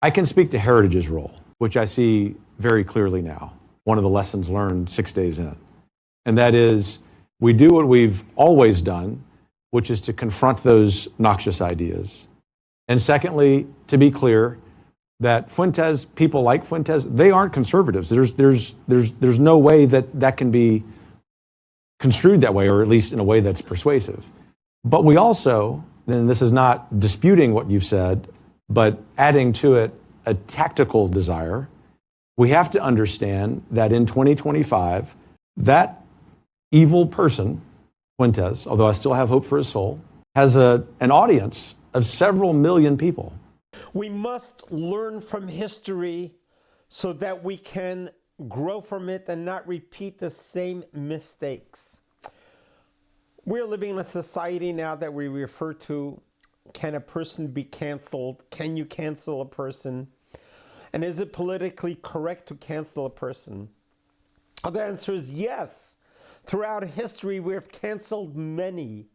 I can speak to Heritage's role, which I see very clearly now, one of the lessons learned 6 days in. And that is, we do what we've always done, which is to confront those noxious ideas. And secondly, to be clear, that Fuentes, people like Fuentes, they aren't conservatives. There's no way that can be construed that way, or at least in a way that's persuasive. But we also, and this is not disputing what you've said, but adding to it a tactical desire, we have to understand that in 2025, that evil person, Fuentes, although I still have hope for his soul, has an audience of several million people. We must learn from history so that we can grow from it and not repeat the same mistakes. We're living in a society now that we refer to, can a person be canceled? Can you cancel a person? And is it politically correct to cancel a person? The answer is yes. Throughout history, we have canceled many.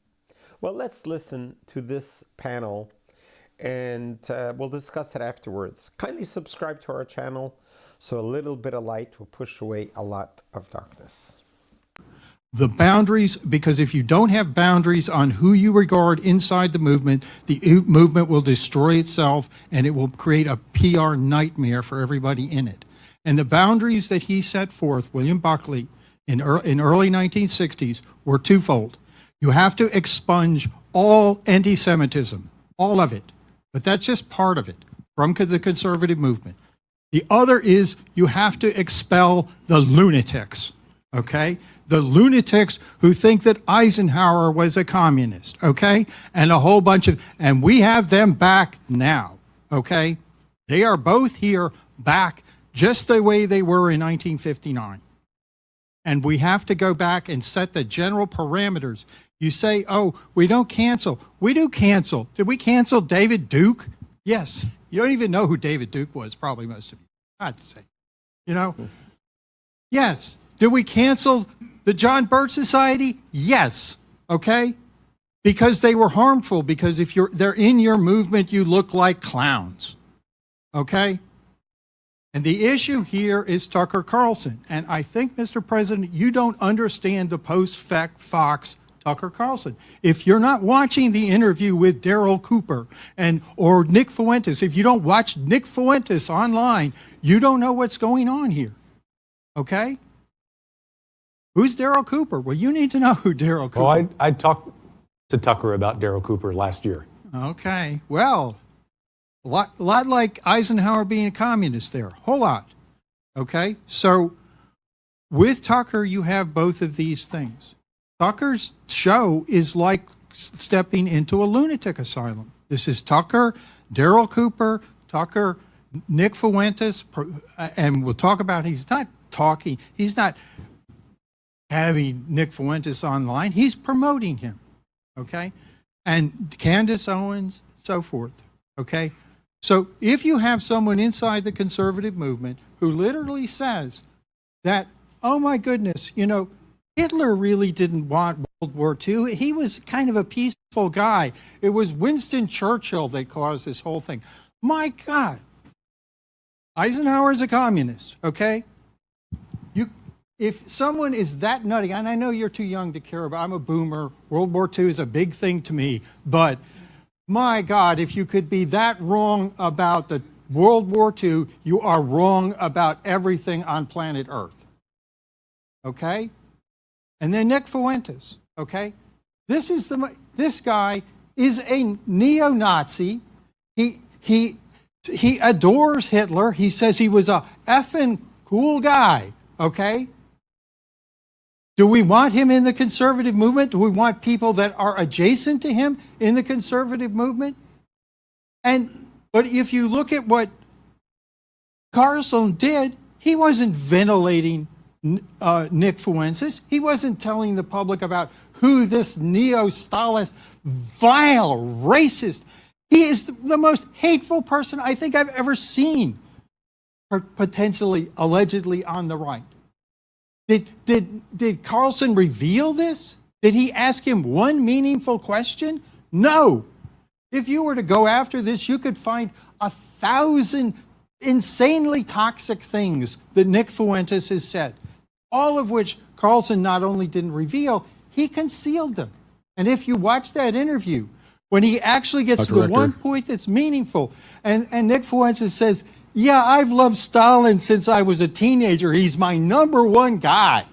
Well, let's listen to this panel, and we'll discuss it afterwards. Kindly subscribe to our channel so a little bit of light will push away a lot of darkness. The boundaries, because if you don't have boundaries on who you regard inside the movement will destroy itself, and it will create a PR nightmare for everybody in it. And the boundaries that he set forth, William Buckley, in early 1960s, were twofold. You have to expunge all anti-Semitism, all of it. But that's just part of it, from the conservative movement. The other is you have to expel the lunatics, okay? The lunatics who think that Eisenhower was a communist, okay? And a whole bunch of, and we have them back now, okay? They are both here back just the way they were in 1959. And we have to go back and set the general parameters. You say, oh, we don't cancel. We do cancel. Did we cancel David Duke? Yes. You don't even know who David Duke was, probably most of you. I'd say. You know? Yes. Did we cancel the John Birch Society? Yes. Okay? Because they were harmful. Because if they're in your movement, you look like clowns. Okay? And the issue here is Tucker Carlson. And I think, Mr. President, you don't understand the post-Fox Tucker Carlson. If you're not watching the interview with Daryl Cooper or Nick Fuentes, if you don't watch Nick Fuentes online, you don't know what's going on here. Okay? Who's Daryl Cooper? Well, you need to know who Daryl Cooper is. Well, I talked to Tucker about Daryl Cooper last year. Okay. Well, a lot like Eisenhower being a communist there. Whole lot. Okay? So with Tucker, you have both of these things. Tucker's show is like stepping into a lunatic asylum. This is Tucker, Daryl Cooper, Tucker, Nick Fuentes, and we'll talk about, he's not having Nick Fuentes online, he's promoting him, okay? And Candace Owens, so forth, okay? So if you have someone inside the conservative movement who literally says that, oh my goodness, you know, Hitler really didn't want World War II. He was kind of a peaceful guy. It was Winston Churchill that caused this whole thing. My God. Eisenhower is a communist, okay? If someone is that nutty, and I know you're too young to care about, I'm a boomer. World War II is a big thing to me. But my God, if you could be that wrong about the World War II, you are wrong about everything on planet Earth. Okay? And then Nick Fuentes, okay? This guy is a neo-Nazi. He adores Hitler. He says he was a effing cool guy, okay? Do we want him in the conservative movement? Do we want people that are adjacent to him in the conservative movement? But if you look at what Carlson did, he wasn't ventilating Nick Fuentes. He wasn't telling the public about who this neo-Stalinist, vile, racist. He is the most hateful person I think I've ever seen, potentially, allegedly on the right. Did Carlson reveal this? Did he ask him one meaningful question? No. If you were to go after this, you could find 1,000 insanely toxic things that Nick Fuentes has said, all of which Carlson not only didn't reveal, he concealed them. And if you watch that interview, when he actually gets to the one point that's meaningful, and Nick Fuentes says, yeah, I've loved Stalin since I was a teenager. He's my number one guy.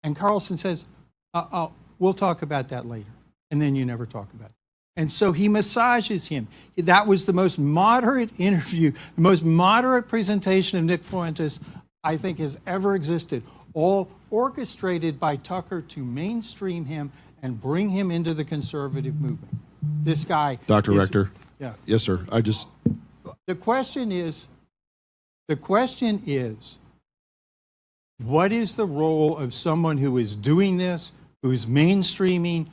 And Carlson says, we'll talk about that later. And then you never talk about it. And so he massages him. That was the most moderate interview, the most moderate presentation of Nick Fuentes I think has ever existed, all orchestrated by Tucker to mainstream him and bring him into the conservative movement. This guy. Dr. Rector. Yeah. Yes, sir. The question is, what is the role of someone who is doing this, who's mainstreaming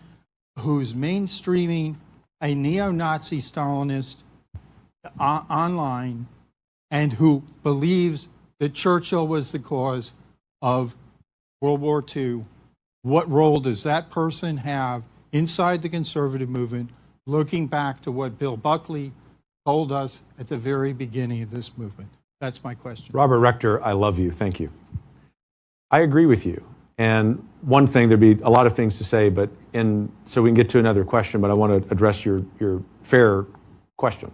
a neo-Nazi Stalinist online, and who believes that Churchill was the cause of World War II? What role does that person have inside the conservative movement, looking back to what Bill Buckley told us at the very beginning of this movement? That's my question. Robert Rector, I love you. Thank you. I agree with you. And one thing, there'd be a lot of things to say, but so we can get to another question, but I want to address your fair question.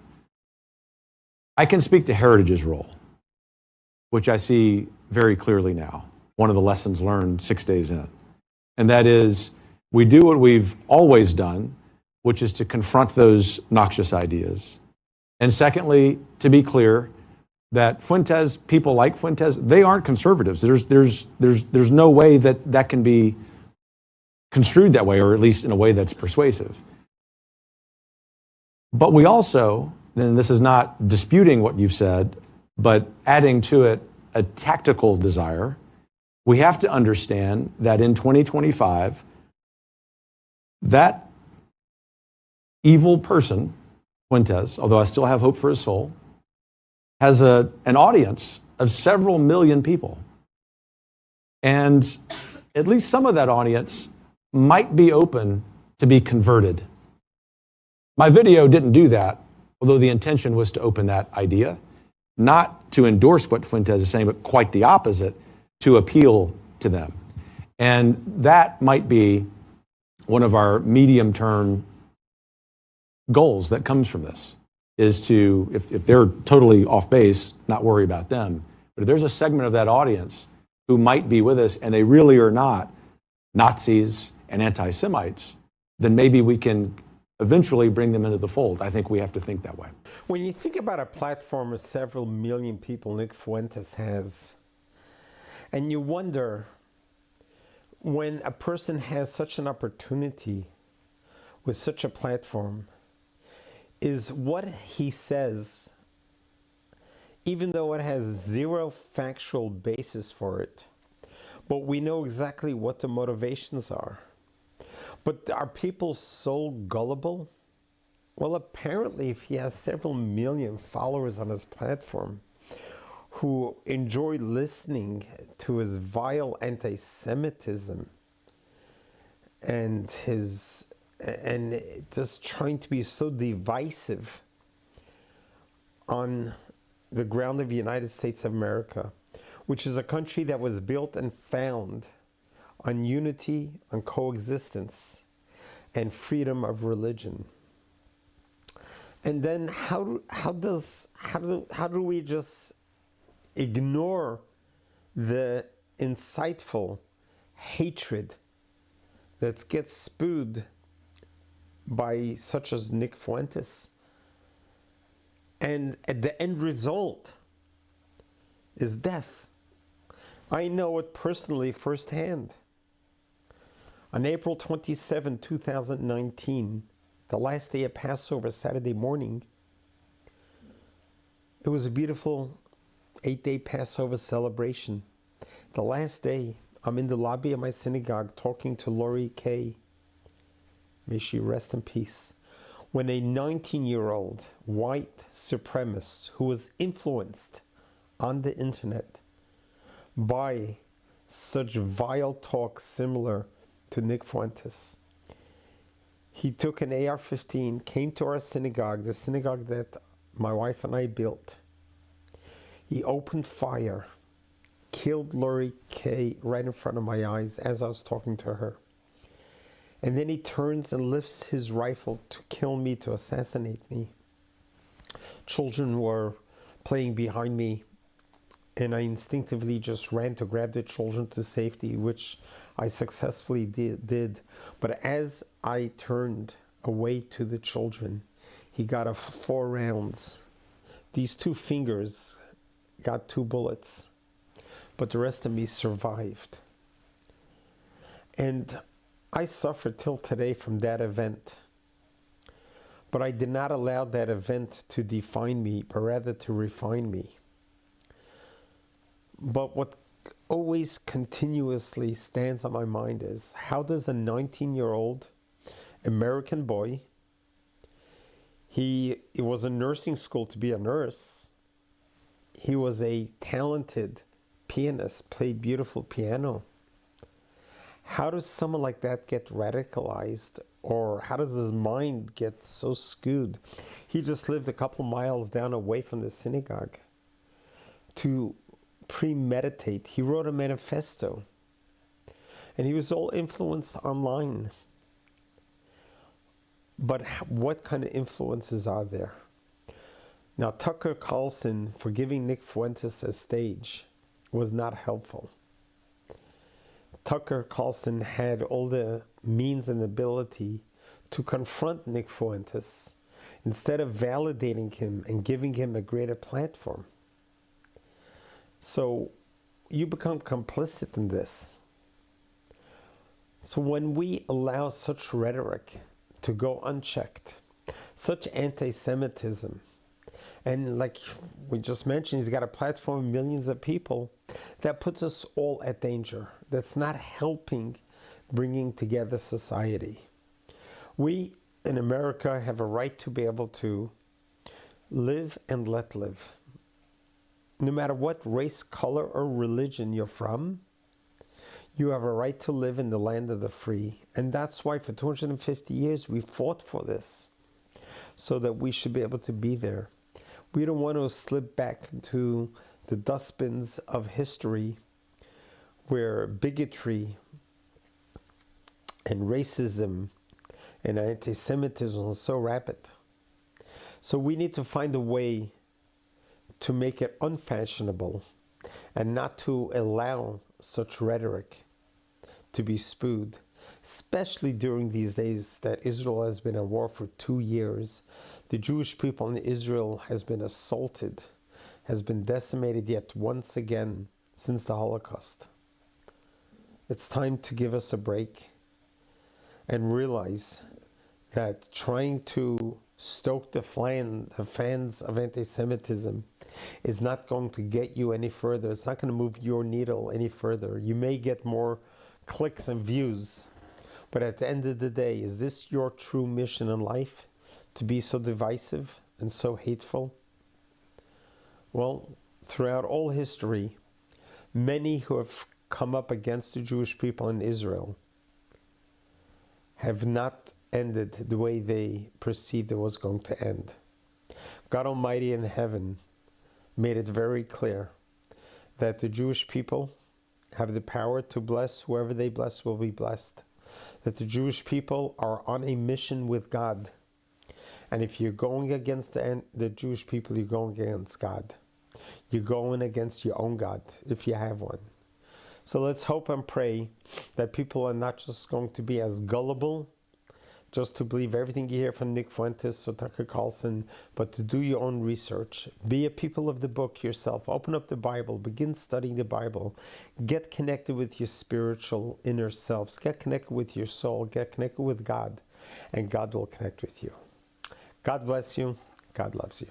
I can speak to Heritage's role, which I see very clearly now, one of the lessons learned 6 days in. And that is, we do what we've always done, which is to confront those noxious ideas. And secondly, to be clear, that Fuentes, people like Fuentes, they aren't conservatives. There's no way that can be construed that way, or at least in a way that's persuasive. But we also, and this is not disputing what you've said, but adding to it a tactical desire, we have to understand that in 2025, that evil person, Fuentes, although I still have hope for his soul, has an audience of several million people. And at least some of that audience might be open to be converted. My video didn't do that, although the intention was to open that idea, not to endorse what Fuentes is saying, but quite the opposite, to appeal to them. And that might be one of our medium-term goals that comes from this, is to, if they're totally off base, not worry about them. But if there's a segment of that audience who might be with us and they really are not Nazis and anti-Semites, then maybe we can eventually bring them into the fold. I think we have to think that way. When you think about a platform of several million people Nick Fuentes has, and you wonder, when a person has such an opportunity with such a platform, is what he says, even though it has zero factual basis for it, but we know exactly what the motivations are. But are people so gullible? Well, apparently, if he has several million followers on his platform who enjoy listening to his vile anti-Semitism and just trying to be so divisive on the ground of the United States of America, which is a country that was built and found on unity, on coexistence, and freedom of religion. And then how do we just ignore the insightful hatred that gets spewed by such as Nick Fuentes? And the end result is death. I know it personally firsthand. On April 27, 2019, the last day of Passover, Saturday morning, it was a beautiful 8-day Passover celebration. The last day, I'm in the lobby of my synagogue talking to Lori Kay. May she rest in peace. When a 19-year-old white supremacist who was influenced on the internet by such vile talk similar to Nick Fuentes, he took an AR-15, came to our synagogue, the synagogue that my wife and I built. He opened fire, killed Lori Kay right in front of my eyes as I was talking to her. And then he turns and lifts his rifle to kill me, to assassinate me. Children were playing behind me, and I instinctively just ran to grab the children to safety, which I successfully did. But as I turned away to the children, he got 4 rounds. These 2 fingers got 2 bullets, but the rest of me survived. And I suffered till today from that event. But I did not allow that event to define me, but rather to refine me. But what always continuously stands on my mind is, how does a 19-year-old American boy, he was in nursing school to be a nurse, he was a talented pianist, played beautiful piano. How does someone like that get radicalized? Or how does his mind get so skewed? He just lived a couple miles down away from the synagogue. To premeditate, he wrote a manifesto. And he was all influenced online. But what kind of influences are there? Now, Tucker Carlson, for giving Nick Fuentes a stage, was not helpful. Tucker Carlson had all the means and ability to confront Nick Fuentes instead of validating him and giving him a greater platform. So you become complicit in this. So when we allow such rhetoric to go unchecked, such anti-Semitism, and like we just mentioned, he's got a platform of millions of people, that puts us all at danger. That's not helping bringing together society. We in America have a right to be able to live and let live. No matter what race, color, or religion you're from, you have a right to live in the land of the free. And that's why for 250 years we fought for this, so that we should be able to be there. We don't want to slip back into the dustbins of history where bigotry and racism and anti-Semitism was so rampant. So we need to find a way to make it unfashionable and not to allow such rhetoric to be spewed, especially during these days that Israel has been at war for 2 years. The Jewish people in Israel has been assaulted, has been decimated yet once again since the Holocaust. It's time to give us a break and realize that trying to stoke the fans of anti-Semitism is not going to get you any further. It's not going to move your needle any further. You may get more clicks and views, but at the end of the day, is this your true mission in life? To be so divisive and so hateful? Well, throughout all history, many who have come up against the Jewish people in Israel have not ended the way they perceived it was going to end. God Almighty in heaven made it very clear that the Jewish people have the power to bless whoever they bless will be blessed. That the Jewish people are on a mission with God. And if you're going against the Jewish people, you're going against God. You're going against your own God, if you have one. So let's hope and pray that people are not just going to be as gullible, just to believe everything you hear from Nick Fuentes or Tucker Carlson, but to do your own research. Be a people of the book yourself. Open up the Bible. Begin studying the Bible. Get connected with your spiritual inner selves. Get connected with your soul. Get connected with God. And God will connect with you. God bless you. God loves you.